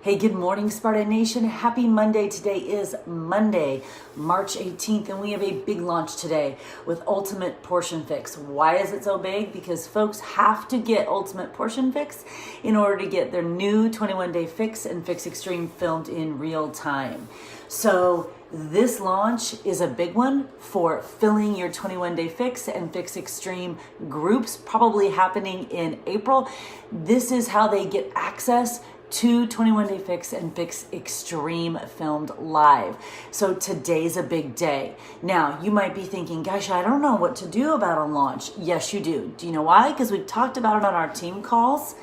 Hey, good morning, Sparta Nation. Happy Monday. Today is Monday, March 18th, and we have a big launch today with Ultimate Portion Fix. Why is it so big? Because folks have to get Ultimate Portion Fix in order to get their new 21-day fix and Fix Extreme filmed in real time. So this launch is a big one for filling your 21-day fix and Fix Extreme groups, probably happening in April. This is how they get access to 21-day fix and Fix Extreme filmed live. So today's a big day. Now, you might be thinking, gosh, I don't know what to do about a launch. Yes, you do. Do you know why? Because we've talked about it on our team calls,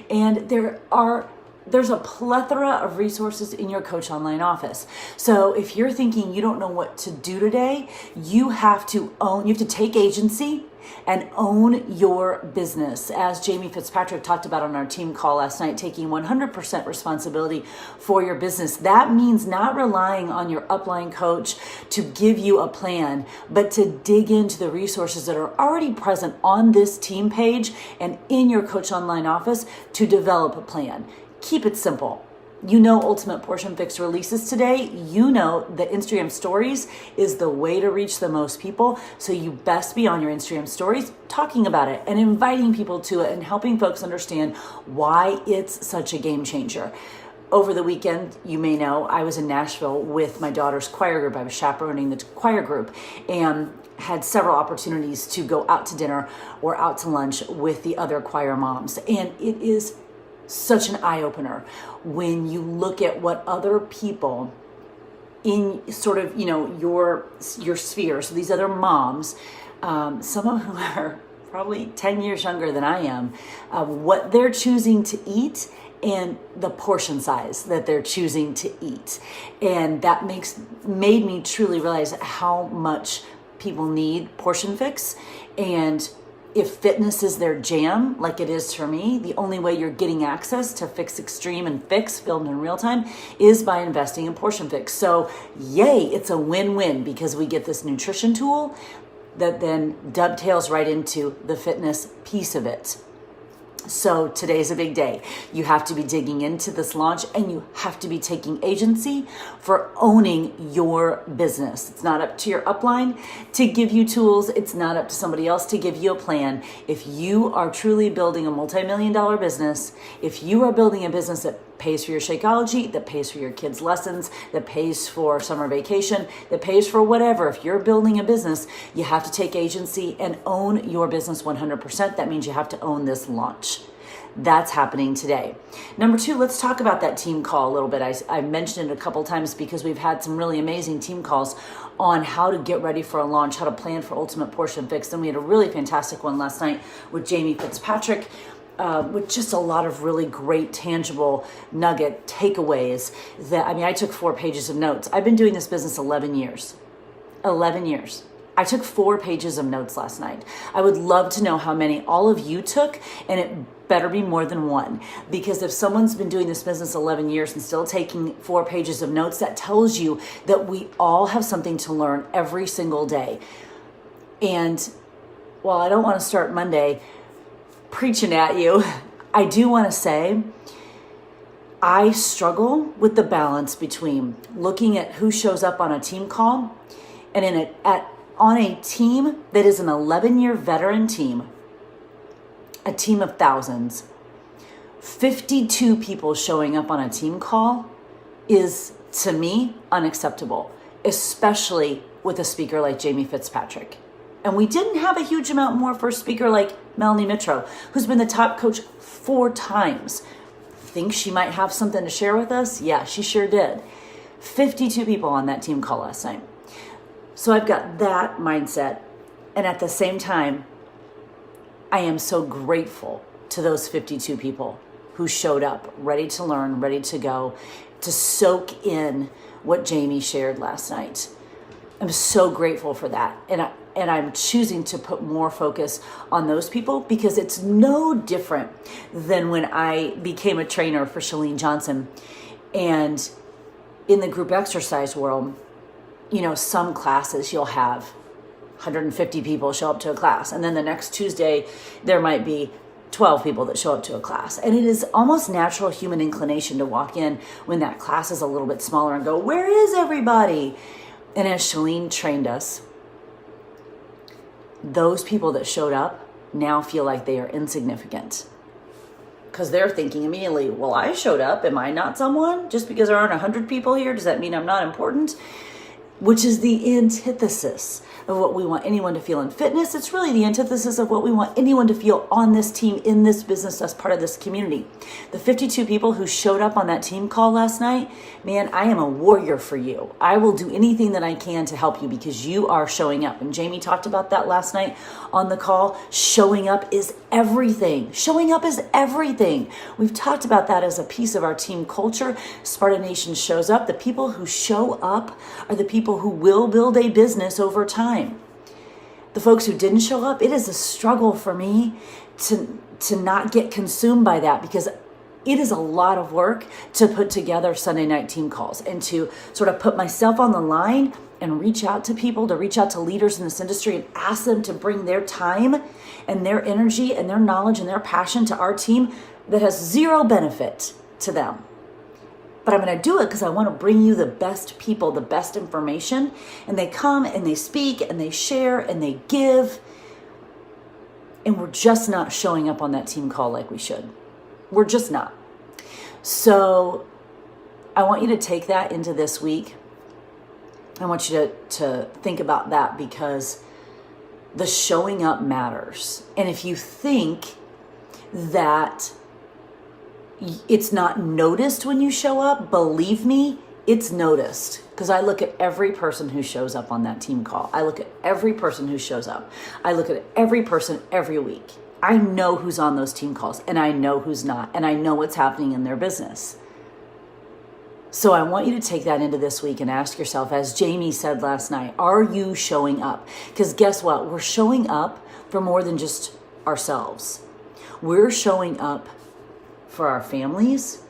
and there's a plethora of resources in your Coach Online office. So if you're thinking you don't know what to do today, you have to take agency and own your business. As Jamie Fitzpatrick talked about on our team call last night, taking 100% responsibility for your business. That means not relying on your upline coach to give you a plan, but to dig into the resources that are already present on this team page and in your Coach Online office to develop a plan. Keep it simple. You know Ultimate Portion Fix releases today. You know that Instagram Stories is the way to reach the most people. So you best be on your Instagram Stories talking about it and inviting people to it and helping folks understand why it's such a game changer. Over the weekend, you may know, I was in Nashville with my daughter's choir group. I was chaperoning the choir group and had several opportunities to go out to dinner or out to lunch with the other choir moms. And it is such an eye-opener when you look at what other people in sort of, your sphere, so these other moms, some of whom are probably 10 years younger than I am, what they're choosing to eat and the portion size that they're choosing to eat. And that made me truly realize how much people need portion fix. And if fitness is their jam, like it is for me, the only way you're getting access to Fix Extreme and Fix filmed in real time is by investing in Portion Fix. So yay, it's a win-win because we get this nutrition tool that then dovetails right into the fitness piece of it. So today's a big day. You have to be digging into this launch and you have to be taking agency for owning your business. It's not up to your upline to give you tools. It's not up to somebody else to give you a plan. If you are truly building a multi-million-dollar business, if you are building a business that pays for your Shakeology, that pays for your kids' lessons, that pays for summer vacation, that pays for whatever. If you're building a business, you have to take agency and own your business 100%. That means you have to own this launch. That's happening today. Number two, let's talk about that team call a little bit. I mentioned it a couple times because we've had some really amazing team calls on how to get ready for a launch, how to plan for Ultimate Portion Fix. And we had a really fantastic one last night with Jamie Fitzpatrick, with just a lot of really great tangible nugget takeaways I took 4 pages of notes. I've been doing this business 11 years. 11 years. I took 4 pages of notes last night. I would love to know how many all of you took, and it better be more than 1. Because if someone's been doing this business 11 years and still taking 4 pages of notes, that tells you that we all have something to learn every single day. And while I don't want to start Monday preaching at you, I do want to say I struggle with the balance between looking at who shows up on a team call and on a team that is an 11-year veteran team, a team of thousands. 52 people showing up on a team call is, to me, unacceptable, especially with a speaker like Jamie Fitzpatrick. And we didn't have a huge amount more for a speaker like Melanie Mitro, who's been the top coach 4 times. Think she might have something to share with us? Yeah, she sure did. 52 people on that team call last night. So I've got that mindset. And at the same time, I am so grateful to those 52 people who showed up, ready to learn, ready to go, to soak in what Jamie shared last night. I'm so grateful for that. And I'm choosing to put more focus on those people because it's no different than when I became a trainer for Chalene Johnson. And in the group exercise world, some classes you'll have 150 people show up to a class. And then the next Tuesday, there might be 12 people that show up to a class. And it is almost natural human inclination to walk in when that class is a little bit smaller and go, where is everybody? And as Shalene trained us, those people that showed up now feel like they are insignificant. Because they're thinking immediately, well, I showed up. Am I not someone? Just because there aren't 100 people here, does that mean I'm not important? Which is the antithesis of what we want anyone to feel in fitness. It's really the antithesis of what we want anyone to feel on this team, in this business, as part of this community. The 52 people who showed up on that team call last night, man, I am a warrior for you. I will do anything that I can to help you because you are showing up. And Jamie talked about that last night on the call. Showing up is everything. Showing up is everything. We've talked about that as a piece of our team culture. Sparta Nation shows up. The people who show up are the people who will build a business over time. The folks who didn't show up, it is a struggle for me to not get consumed by that, because it is a lot of work to put together Sunday night team calls and to sort of put myself on the line and reach out to people, to reach out to leaders in this industry and ask them to bring their time and their energy and their knowledge and their passion to our team that has zero benefit to them. But I'm going to do it because I want to bring you the best people, the best information. And they come and they speak and they share and they give. And we're just not showing up on that team call like we should. We're just not. So I want you to take that into this week. I want you to think about that, because the showing up matters. And if you think that it's not noticed when you show up, believe me, it's noticed. Because I look at every person who shows up on that team call. I look at every person who shows up. I look at every person every week. I know who's on those team calls and I know who's not, and I know what's happening in their business. So I want you to take that into this week and ask yourself, as Jamie said last night, are you showing up? Because guess what? We're showing up for more than just ourselves. We're showing up for our families,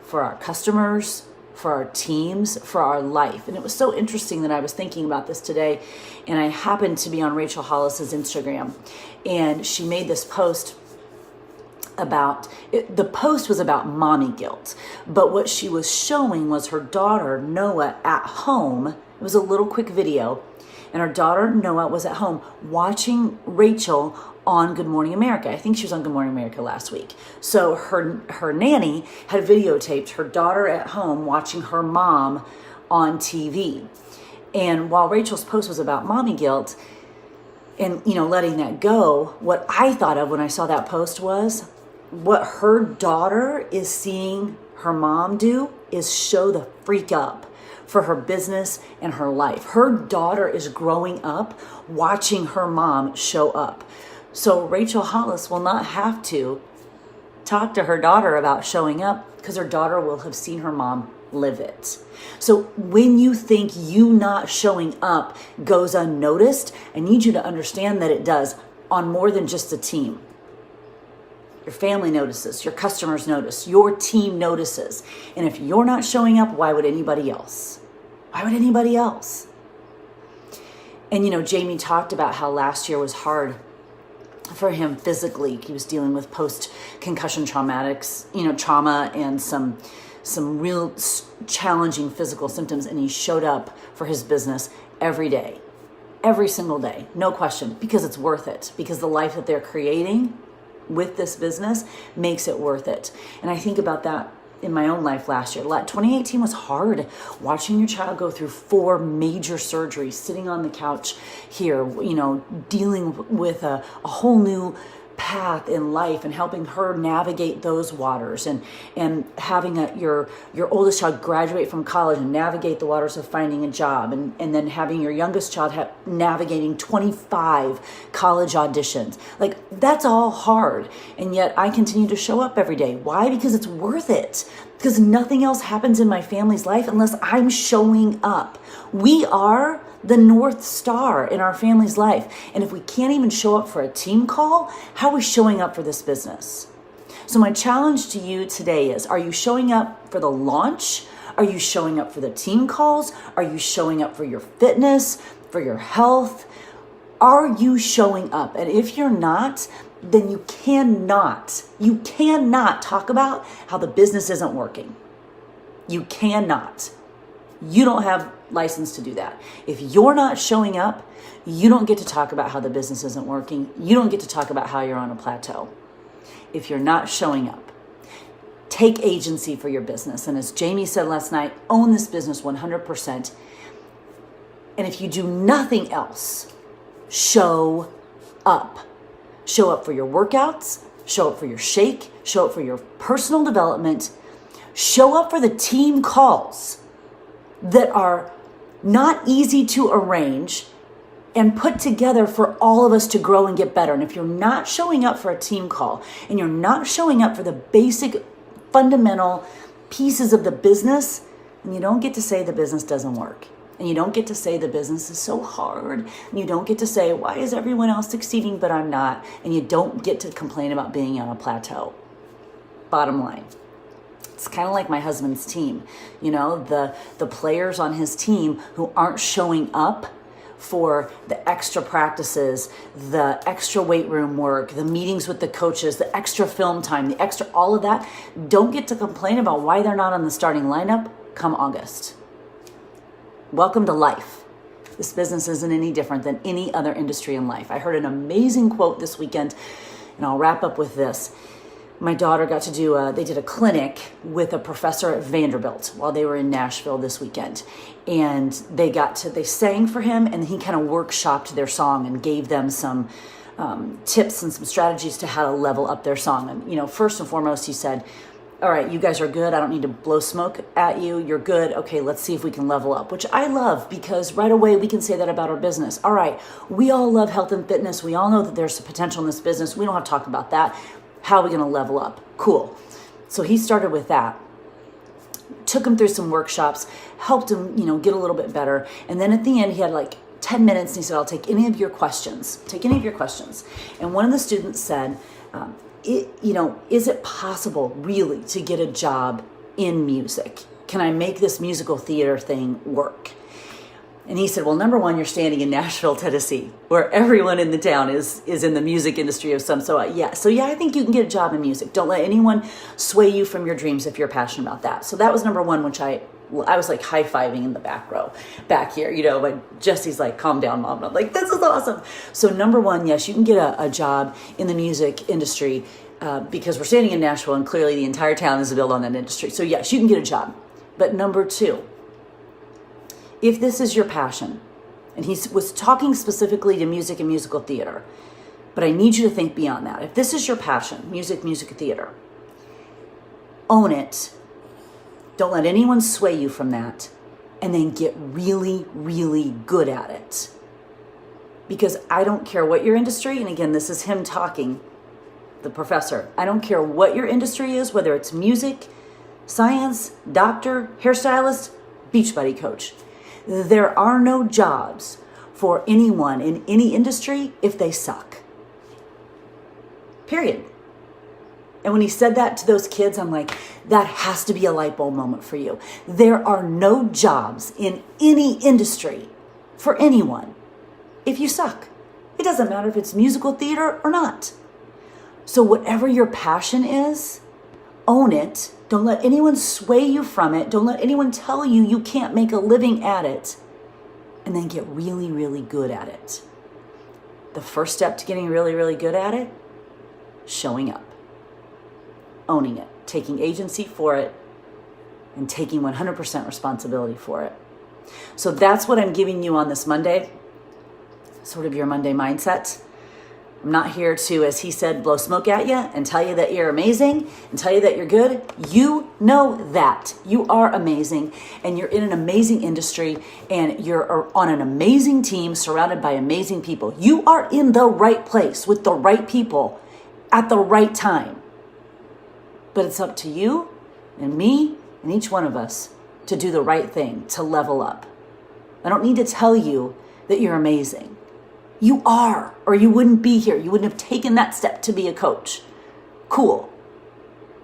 for our customers, for our teams, for our life. And it was so interesting that I was thinking about this today, and I happened to be on Rachel Hollis's Instagram, and she made this post about, the post was about mommy guilt, but what she was showing was her daughter, Noah, at home. It was a little quick video, and her daughter, Noah, was at home watching Rachel on Good Morning America. I think she was on Good Morning America last week. So her nanny had videotaped her daughter at home watching her mom on TV. And while Rachel's post was about mommy guilt and, letting that go, what I thought of when I saw that post was what her daughter is seeing her mom do is show the freak up for her business and her life. Her daughter is growing up watching her mom show up. So Rachel Hollis will not have to talk to her daughter about showing up, because her daughter will have seen her mom live it. So when you think you not showing up goes unnoticed, I need you to understand that it does on more than just a team. Your family notices, your customers notice, your team notices. And if you're not showing up, why would anybody else? Why would anybody else? And Jamie talked about how last year was hard for him physically. He was dealing with post-concussion traumatics, trauma and some real challenging physical symptoms. And he showed up for his business every day, every single day, no question, because it's worth it, because the life that they're creating with this business makes it worth it. And I think about that in my own life last year. 2018 was hard, watching your child go through 4 major surgeries, sitting on the couch here, dealing with a whole new path in life and helping her navigate those waters, and having your oldest child graduate from college and navigate the waters of finding a job, and then having your youngest child navigating 25 college auditions. Like, that's all hard. And yet I continue to show up every day. Why? Because it's worth it. Because nothing else happens in my family's life unless I'm showing up. We are the North Star in our family's life. And if we can't even show up for a team call, how are we showing up for this business? So my challenge to you today is, are you showing up for the launch? Are you showing up for the team calls? Are you showing up for your fitness, for your health? Are you showing up? And if you're not, then you cannot talk about how the business isn't working. You cannot. You don't have license to do that. If you're not showing up, you don't get to talk about how the business isn't working. You don't get to talk about how you're on a plateau. If you're not showing up, take agency for your business. And as Jamie said last night, own this business 100%. And if you do nothing else, show up. Show up for your workouts, show up for your shake, show up for your personal development, show up for the team calls that are not easy to arrange and put together for all of us to grow and get better. And if you're not showing up for a team call and you're not showing up for the basic fundamental pieces of the business, then you don't get to say the business doesn't work. And you don't get to say the business is so hard. And you don't get to say, why is everyone else succeeding but I'm not? And you don't get to complain about being on a plateau. Bottom line. It's kind of like my husband's team. You know, the players on his team who aren't showing up for the extra practices, the extra weight room work, the meetings with the coaches, the extra film time, the extra, all of that, don't get to complain about why they're not on the starting lineup come August. Welcome to life. This business isn't any different than any other industry in life. I heard an amazing quote this weekend, and I'll wrap up with this. My daughter got to they did a clinic with a professor at Vanderbilt while they were in Nashville this weekend. And they sang for him, and he kind of workshopped their song and gave them some tips and some strategies to how to level up their song. And, you know, first and foremost, he said, all right, you guys are good. I don't need to blow smoke at you. You're good. Okay, let's see if we can level up, which I love because right away we can say that about our business. All right, we all love health and fitness. We all know that there's potential in this business. We don't have to talk about that. How are we going to level up? Cool. So he started with that. Took him through some workshops, helped him, get a little bit better. And then at the end, he had like 10 minutes and he said, I'll take any of your questions. And one of the students said, is it possible really to get a job in music? Can I make this musical theater thing work? And he said, well, number one, you're standing in Nashville, Tennessee, where everyone in the town is in the music industry of some sort. I think you can get a job in music. Don't let anyone sway you from your dreams if you're passionate about that. So that was number one, which I was like high-fiving in the back here, but Jesse's like, calm down, Mom. And I'm like, this is awesome. So number one, yes, you can get a job in the music industry because we're standing in Nashville and clearly the entire town is built on that industry. So yes, you can get a job. But number two, if this is your passion, and he was talking specifically to music and musical theater, but I need you to think beyond that. If this is your passion, music theater, own it. Don't let anyone sway you from that, and then get really, really good at it. Because I don't care what your industry, and again, this is him talking, the professor. I don't care what your industry is, whether it's music, science, doctor, hairstylist, Beachbody coach. There are no jobs for anyone in any industry if they suck. Period. And when he said that to those kids, I'm like, that has to be a light bulb moment for you. There are no jobs in any industry for anyone if you suck. It doesn't matter if it's musical theater or not. So whatever your passion is, own it. Don't let anyone sway you from it. Don't let anyone tell you you can't make a living at it. And then get really, really good at it. The first step to getting really, really good at it, showing up. Owning it. Taking agency for it. And taking 100% responsibility for it. So that's what I'm giving you on this Monday. Sort of your Monday mindset. I'm not here to, as he said, blow smoke at you and tell you that you're amazing and tell you that you're good. You know that. You are amazing and you're in an amazing industry and you're on an amazing team surrounded by amazing people. You are in the right place with the right people at the right time. But it's up to you and me and each one of us to do the right thing, to level up. I don't need to tell you that you're amazing. You are, or you wouldn't be here. You wouldn't have taken that step to be a coach. Cool.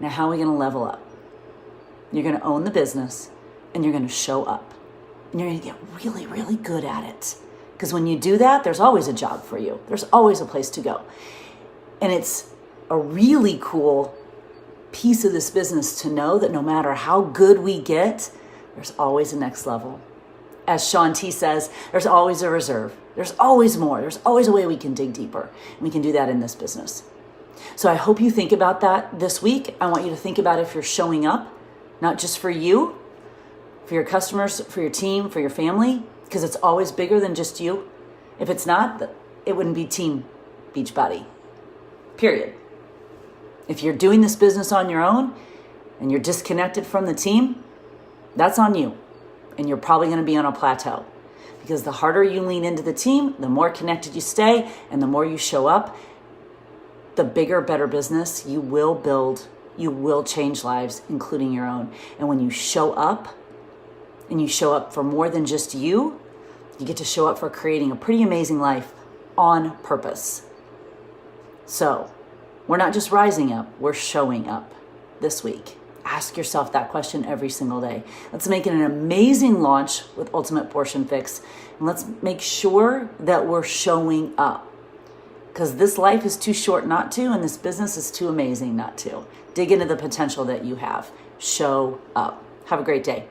Now, how are we going to level up? You're going to own the business, and you're going to show up. And you're going to get really, really good at it. Because when you do that, there's always a job for you. There's always a place to go. And it's a really cool piece of this business to know that no matter how good we get, there's always a next level. As Sean T says, there's always a reserve. There's always more. There's always a way we can dig deeper. And we can do that in this business. So I hope you think about that this week. I want you to think about if you're showing up, not just for you, for your customers, for your team, for your family, because it's always bigger than just you. If it's not, it wouldn't be Team Beachbody. Period. If you're doing this business on your own and you're disconnected from the team, that's on you. And you're probably going to be on a plateau, because the harder you lean into the team, the more connected you stay, and the more you show up, the bigger, better business you will build. You will change lives, including your own. And when you show up, and you show up for more than just you, you get to show up for creating a pretty amazing life on purpose. So we're not just rising up, we're showing up this week. Ask yourself that question every single day. Let's make it an amazing launch with Ultimate Portion Fix. And let's make sure that we're showing up, because this life is too short not to, and this business is too amazing not to. Dig into the potential that you have. Show up. Have a great day.